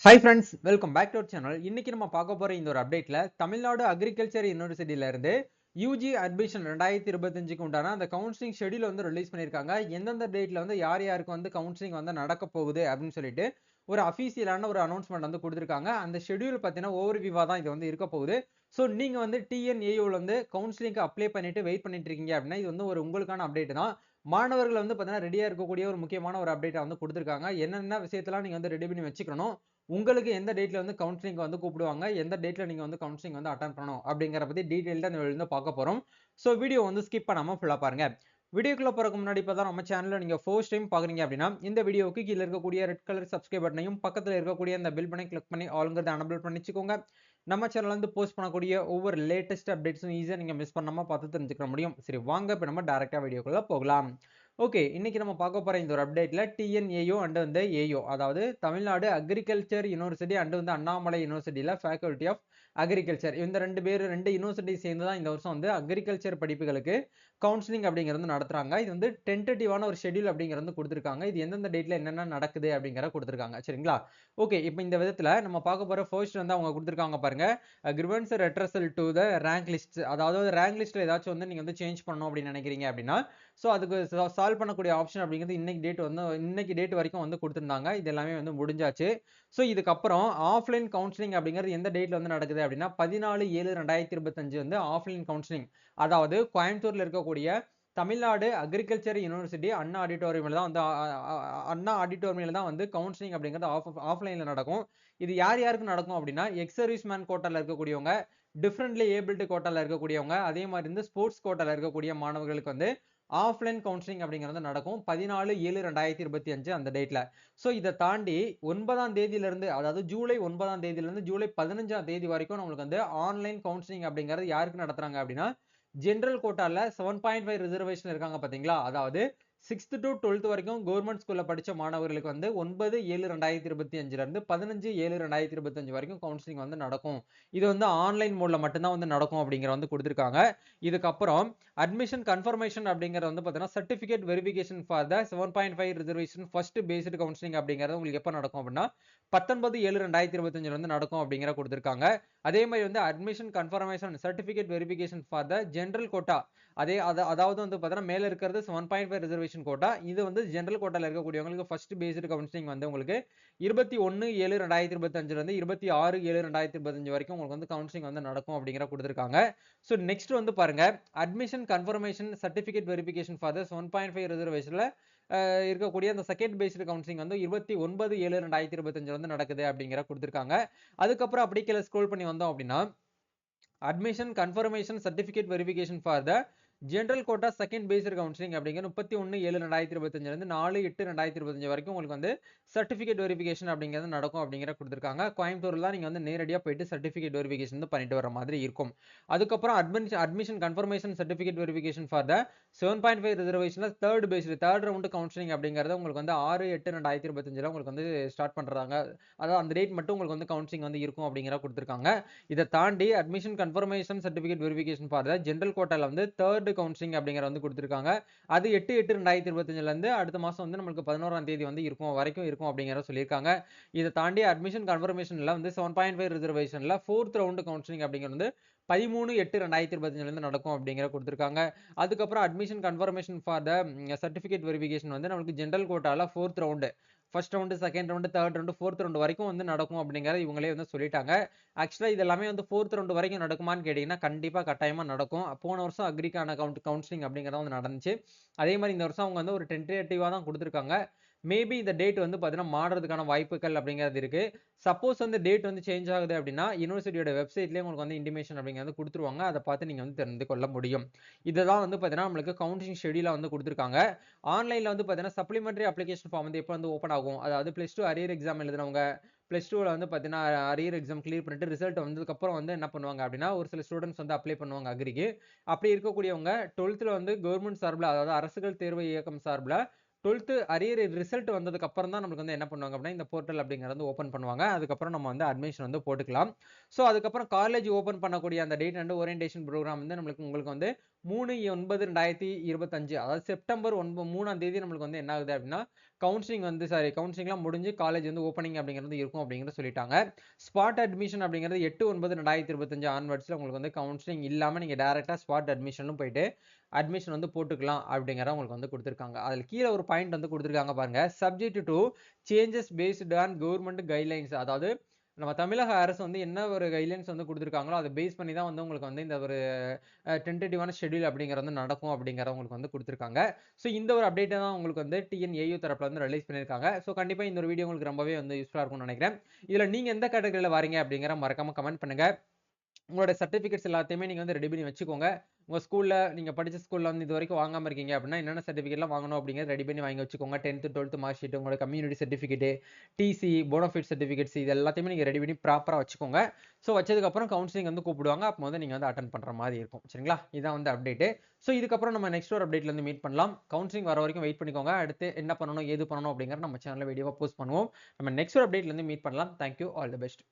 Hi friends, welcome back to our channel. இன்னைக்கு நம்ம பார்க்க போற இந்த ஒரு அப்டேட்ல தமிழ்நாடு அக்ரிகல்ச்சர் யூனிவர்சிட்டியில இருந்து யூஜி அட்மிஷன் 2025க்கு உண்டான அந்த கவுன்சிலிங் ஷெட்யூல் வந்து ரிலீஸ் பண்ணிருக்காங்க. எந்தெந்த டேட்ல வந்து யார் யாருக்கு வந்து கவுன்சிலிங் வந்து நடக்க போகுது அப்படின்னு சொல்லிட்டு ஒரு அஃபீஷியலான ஒரு அனௌன்ஸ்மெண்ட் வந்து கொடுத்திருக்காங்க. அந்த ஷெட்யூல் பார்த்தீங்கன்னா ஓவர்வியூவா தான் இது வந்து இருக்க போகுது. ஸோ நீங்க வந்து டிஎன்ஏயூல வந்து கவுன்சிலிங்க்கு அப்ளை பண்ணிட்டு வெயிட் பண்ணிட்டு இருக்கீங்க அப்படின்னா இது வந்து ஒரு உங்களுக்கான அப்டேட் தான். மாணவர்கள் வந்து பார்த்தீங்கன்னா ரெடியா இருக்கக்கூடிய ஒரு முக்கியமான ஒரு அப்டேட்டை வந்து கொடுத்திருக்காங்க. என்னென்ன விஷயத்தெல்லாம் நீங்க வந்து ரெடி பண்ணி வச்சுக்கணும், உங்களுக்கு எந்த டேட்ல வந்து கவுன்சிலிங் வந்து கூப்பிடுவாங்க, எந்த டேட்ல நீங்க வந்து கவுன்சிலிங் வந்து அட்டெண்ட் பண்ணணும் அப்படிங்கற பத்தி டீடைல்டா இந்த வீடியோல பார்க்க போறோம். சோ வீடியோ வந்து ஸ்கிப் பண்ணாம ஃபுல்லா பாருங்க. வீடியோக்குள்ள போறதுக்கு முன்னாடி இப்பதான் நம்ம சேனல்ல நீங்க ஃபர்ஸ்ட் டைம் பாக்குறீங்க அப்படின்னா இந்த வீடியோவுக்கு கீழ இருக்கக்கூடிய ரெட் கலர் சப்ஸ்கிரைப் பட்டனையும் பக்கத்துல இருக்கக்கூடிய அந்த பெல் பட்டனை கிளிக் பண்ணி ஆல்ங்கிறத எனேபிள் பண்ணி வச்சுக்கோங்க. நம்ம சேனல்ல இருந்து போஸ்ட் பண்ணக்கூடிய ஒவ்வொரு லேட்டஸ்ட் அப்டேட்ஸும் ஈஸியா நீங்க மிஸ் பண்ணாம பார்த்து தெரிஞ்சுக்க முடியும். சரி வாங்க இப்ப நம்ம டைரக்டா வீடியோக்குள்ள போகலாம். ஓகே, இன்னைக்கு நம்ம பார்க்க போற இந்த ஒரு அப்டேட்ல டிஎன்ஏயோ அண்ட் வந்து ஏயோ, அதாவது தமிழ்நாடு அக்ரிகல்ச்சர் யூனிவர்சிட்டி அண்ட் வந்து அண்ணாமலை யூனிவர்சிட்டியில ஃபேக்கல்டி ஆஃப் அக்ரிகல்ச்சர், இந்த ரெண்டு யூனிவர்சிட்டி சேர்ந்து தான் இந்த வருஷம் வந்து அக்ரிகல்ச்சர் படிப்புகளுக்கு கவுன்சிலிங் அப்படிங்கிறது நடத்துறாங்க. இது வந்து டென்டேட்டிவான ஒரு ஷெட்யூல் அப்படிங்கிறது கொடுத்திருக்காங்க. இது எந்தெந்த டேட்ல என்னென்ன நடக்குது அப்படிங்கறத கொடுத்திருக்காங்க. சரிங்களா? ஓகே, இப்போ இந்த விதத்துல நம்ம பார்க்க போற ஃபர்ஸ்ட் வந்து அவங்க கொடுத்திருக்காங்க பாருங்க. Grievance redressal to the rank list, அதாவது ரேங்க் லிஸ்ட்ல ஏதாச்சும் வந்து நீங்க வந்து சேஞ்ச் பண்ணணும் அப்படின்னு நினைக்கிறீங்க அப்படின்னா சோ அதுக்கு சால்வ் பண்ணக்கூடிய ஆப்ஷன் அப்படிங்கிறது இன்னைக்கு டேட் வரைக்கும் வந்து கொடுத்திருந்தாங்க. இது எல்லாமே வந்து முடிஞ்சாச்சு. சோ இதுக்கப்புறம் ஆஃப்லைன் கவுன்சிலிங் அப்படிங்கிறது எந்த டேட்ல வந்து நடக்குது அப்படின்னா 14/7/2025 வந்து ஆஃப்லைன் கவுன்சிலிங், அதாவது கோயம்புத்தூர்ல இருக்கக்கூடிய தமிழ்நாடு அக்ரிகல்ச்சர் யூனிவர்சிட்டி அண்ணா ஆடிட்டோரியம்ல தான் வந்து அண்ணா ஆடிட்டோரியம்ல தான் வந்து கவுன்சிலிங் அப்படிங்கிறது ஆஃப்லைன்ல நடக்கும். இது யார் யாருக்கு நடக்கும் அப்படின்னா எக்ஸ் சர்வீஸ் மேன் கோட்டால இருக்கக்கூடியவங்க, டிஃபரெண்ட்லி ஏபிள்டு கோட்டால இருக்கக்கூடியவங்க, அதே மாதிரி இந்த ஸ்போர்ட்ஸ் கோட்டால இருக்கக்கூடிய மாணவர்களுக்கு வந்து ஆஃப்லைன் கவுன்சிலிங் அப்படிங்கிறது நடக்கும் 14/7/2025 அந்த டேட்ல. சோ இதை தாண்டி 9ஆம் தேதியில இருந்து, அதாவது ஜூலை 9ஆம் தேதியில இருந்து ஜூலை 15ஆம் தேதி வரைக்கும் நம்மளுக்கு வந்து ஆன்லைன் கவுன்சிலிங் அப்படிங்கிறது யாருக்கு நடத்துறாங்க அப்படின்னா ஜெனரல் கோட்டால 7.5 ரிசர்வேஷன் இருக்காங்க பாத்தீங்களா, அதாவது 6th to 12th வரைக்கும் கவர்மெண்ட் ஸ்கூல்ல படிச்ச மாணவர்களுக்கு வந்து 9/7/2025ல இருந்து 15/7/2025 வரைக்கும் கவுன்சிலிங் வந்து நடக்கும். இது வந்து ஆன்லைன் மோட்ல மட்டும்தான் வந்து நடக்கும் அப்படிங்கிற வந்து கொடுத்திருக்காங்க. இதுக்கப்புறம் அட்மிஷன் கன்ஃபர்மேஷன் அப்படிங்கறது வந்து பாத்தீங்கன்னா certificate verification for the 7.5 reservation first based counselling அப்படிங்கிறது உங்களுக்கு எப்ப நடக்கும் அப்படின்னா 19/7/2025 வந்து நடக்கும் அப்படிங்கிற கொடுத்திருக்காங்க. அதே மாதிரி வந்து admission confirmation certificate verification for the general quota, அதாவது வந்து பாத்தீங்கன்னா மேல இருக்கிறது 7.5 ரிசர்வேஷன் கோட்டா, இது வந்து ஜெனரல் கோட்டால இருக்கக்கூடியவங்களுக்கு ஃபர்ஸ்ட் பேஸ்டு கவுன்சிலிங் வந்து உங்களுக்கு 21/7/2025 இருந்து 26/7/2025 வரைக்கும் உங்களுக்கு வந்து கவுன்சிலிங் வந்து நடக்கும் அப்படிங்கிற கொடுத்திருக்காங்க. சோ நெக்ஸ்ட் வந்து பாருங்க, admission confirmation certificate verification for the 7.5 ரிசர்வேஷன்ல இருக்கக்கூடிய அந்த செகண்ட் பேஸ்டு கவுன்சிலிங் வந்து 29/7/2025 வந்து நடக்குது அப்படிங்கிற கொடுத்திருக்காங்க. அதுக்கப்புறம் அப்படியே கீழே ஸ்க்ரோல் பண்ணி வந்தோம் அப்படின்னா admission confirmation certificate verification for the general quota second phased counselling அப்படிங்கிற 31/7/2025 இருந்து 4/8/2025 வரைக்கும் உங்களுக்கு வந்து சர்டிபிகேட் வெரிஃபிகேஷன் அப்படிங்கிறது நடக்கும் அப்படிங்கிற கொடுத்திருக்காங்க. கோயம்புத்தூர்ல தான் நீங்க வந்து நேரடியா போயிட்டு சர்டிபிகேட் வெரிஃபிகேஷன் வந்து பண்ணிட்டு வர மாதிரி இருக்கும். அதுக்கப்புறம் admission confirmation certificate verification for the 7.5 ரிசர்வேஷன்ல தேர்ட் ரவுண்ட் கவுன்சிலிங் அப்படிங்கறது உங்களுக்கு வந்து 6/8/2025 உங்களுக்கு வந்து ஸ்டார்ட் பண்றாங்க. அதாவது அந்த டேட் மட்டும் உங்களுக்கு வந்து கவுன்சிலிங் வந்து இருக்கும் அப்படிங்கிற கொடுத்திருக்காங்க. இதை தாண்டி admission confirmation certificate verification for the general கோட்டால வந்து தேர்ட் கவுன்சிலிங் அப்படிங்கிற வந்து கொடுத்திருக்காங்க. அது 8/8/2025 இருந்து அடுத்த மாசம் வந்து நம்மளுக்கு 11ஆம் தேதி வந்து வரைக்கும் இருக்கும் அப்படிங்கிற சொல்லியிருக்காங்க. இதை தாண்டி அட்மிஷன் கன்ஃபர்மேஷன்ல வந்து 7.5 ரிசர்வேஷன்ல ஃபோர்த் ரவுண்ட் கவுன்சிலிங் அப்படிங்கிறது வந்து 13/8/2025 இருந்து நடக்கும் அப்படிங்கிற கொடுத்திருக்காங்க. அதுக்கப்புறம் admission confirmation for the certificate verification வந்து நம்மளுக்கு ஜெனரல் கோட்டால fourth round, first round, second round, third round, fourth round வரைக்கும் வந்து நடக்கும் அப்படிங்கறத இவங்களே வந்து சொல்லிட்டாங்க. ஆக்சுவலா இது எல்லாமே வந்து ஃபோர்த் ரவுண்ட் வரைக்கும் நடக்குமான்னு கேட்டீங்கன்னா கண்டிப்பா கட்டாயமா நடக்கும். போன வருஷம் அக்ரிக்கான கவுன்சிலிங் அப்படிங்கறது வந்து நடந்துச்சு. அதே மாதிரி இந்த வருஷம் அவங்க வந்து ஒரு டென்டேட்டிவா தான் கொடுத்திருக்காங்க. மேபி இந்த டேட் வந்து பாத்தீங்கன்னா மாறுறதுக்கான வாய்ப்புகள் அப்படிங்கிறது இருக்கு. சப்போஸ் வந்து டேட் வந்து சேஞ்ச் ஆகுது அப்படின்னா யூனிவர்சிட்டியோட வெப்சைட்லயே உங்களுக்கு வந்து இன்டிமேஷன் அப்படிங்கிறது கொடுத்துருவாங்க. அதை பார்த்து நீங்க வந்து தெரிந்து கொள்ள முடியும். இதெல்லாம் வந்து பாத்தீங்கன்னா நம்மளுக்கு கவுன்சிலிங் ஷெட்யூலா வந்து கொடுத்திருக்காங்க. ஆன்லைன்ல வந்து பாத்தீங்கன்னா சப்ளிமெண்டரி அப்ளிகேஷன் ஃபார்ம் வந்து எப்போ வந்து ஓப்பன் ஆகும், அதாவது +2 அரியர் எக்ஸாம் எழுதுனவங்க +2ல வந்து பாத்தீங்கன்னா அரியர் எக்ஸாம் கிளியர் பண்ணிட்டு ரிசல்ட் வந்ததுக்கு அப்புறம் வந்து என்ன பண்ணுவாங்க அப்படின்னா ஒரு சில ஸ்டூடெண்ட்ஸ் வந்து அப்ளை பண்ணுவாங்க அக்ரிக்கு. அப்படி இருக்கக்கூடியவங்க 12th வந்து கவர்மெண்ட் சார்பில், அதாவது அரசுகள் தேர்வு இயக்கம் சார்பில் 12th அரியர் ரிசல்ட் வந்ததுக்கு அப்புறம் தான் நமக்கு வந்து என்ன பண்ணுவாங்க அப்படின்னா இந்த போர்ட்டல் அப்படிங்கறது வந்து ஓபன் பண்ணுவாங்க. அதுக்கப்புறம் நம்ம வந்து அட்மிஷன் வந்து போட்டுக்கலாம். சோ அதுக்கப்புறம் காலேஜ் ஓபன் பண்ணக்கூடிய அந்த டேட் அண்ட் ஓரியன்டேஷன் ப்ரோக்ராம் வந்து உங்களுக்கு வந்து 3/9/2025 அதாவது செப்டம்பர் 3ஆம் தேதி நம்மளுக்கு வந்து என்ன ஆகுது அப்படின்னா கவுன்சிலிங் வந்து கவுன்சிலிங்லாம் முடிஞ்சு காலேஜ் வந்து ஓப்பனிங் அப்படிங்கிறது இருக்கும் அப்படிங்கிறத சொல்லிட்டாங்க. ஸ்பாட் அட்மிஷன் அப்படிங்கிறது 8/9/2025 ஆன்வர்ட்ஸ்ல உங்களுக்கு வந்து கவுன்சிலிங் இல்லாம நீங்க டைரக்டா ஸ்பாட் அட்மிஷனும் போயிட்டு அட்மிஷன் வந்து போட்டுக்கலாம் அப்படிங்கிறத உங்களுக்கு வந்து கொடுத்துருக்காங்க. அதில் கீழே ஒரு பாயிண்ட் வந்து கொடுத்துருக்காங்க பாருங்க. Subject to changes based on government guidelines. அதாவது நம்ம தமிழக அரசு வந்து என்ன ஒரு கைட்லைன்ஸ் வந்து கொடுத்துருக்காங்களோ அதை பேஸ் பண்ணி தான் வந்து உங்களுக்கு வந்து இந்த ஒரு டென்டேட்டிவான ஷெட்யூல் அப்படிங்கிறது வந்து நடக்கும் அப்படிங்கிறத உங்களுக்கு வந்து கொடுத்துருக்காங்க. ஸோ இந்த ஒரு அப்டேட்டை தான் உங்களுக்கு வந்து டிஎன்ஏயு தரப்புல வந்து ரிலீஸ் பண்ணியிருக்காங்க. ஸோ கண்டிப்பாக இந்த ஒரு வீடியோ உங்களுக்கு ரொம்பவே வந்து யூஸ்ஃபுல்லாக இருக்கும்னு நினைக்கிறேன். இதில் நீங்கள் எந்த கேட்டகரியில் வரீங்க அப்படிங்கிற மறக்காம கமெண்ட் பண்ணுங்க. உங்களோட சர்டிஃபிகேட்ஸ் எல்லாத்தையுமே நீங்க வந்து ரெடி பண்ணி வச்சுக்கோங்க. உங்க ஸ்கூல்ல நீங்க படிச்ச ஸ்கூல்ல வந்து இது வரைக்கும் வாங்காம இருக்கீங்க அப்படின்னா என்னென்ன சர்டிஃபிகேட்லாம் வாங்கணும் அப்படிங்கிறத ரெடி பண்ணி வாங்கி வச்சுக்கோங்க. 10th 12th மார்க் ஷீட், உங்களோட community certificate, TC, bonafide certificates இது எல்லாத்தையுமே நீங்க ரெடி பண்ணி ப்ராப்பரா வச்சுக்கோங்க. ஸோ வச்சதுக்கு அப்புறம் கவுன்சிலிங் வந்து கூப்பிடுவாங்க. அப்போ வந்து நீங்க வந்து அட்டென்ட் பண்ற மாதிரி இருக்கும். சரிங்களா? இதான் வந்து அப்டேட். ஸோ இதுக்கப்புறம் நம்ம நெக்ஸ்ட் ஒரு அப்டேட்ல இருந்து மீட் பண்ணலாம். கவுன்சிலிங் வர வரைக்கும் வெயிட் பண்ணிக்கோங்க. அடுத்து என்ன பண்ணணும், ஏது பண்ணணும் அப்படிங்கறத நம்ம சேனல்ல வீடியோவா போஸ்ட் பண்ணுவோம். நம்ம நெக்ஸ்ட் ஒரு அப்டேட்ல இருந்து மீட் பண்ணலாம். Thank you. All the best.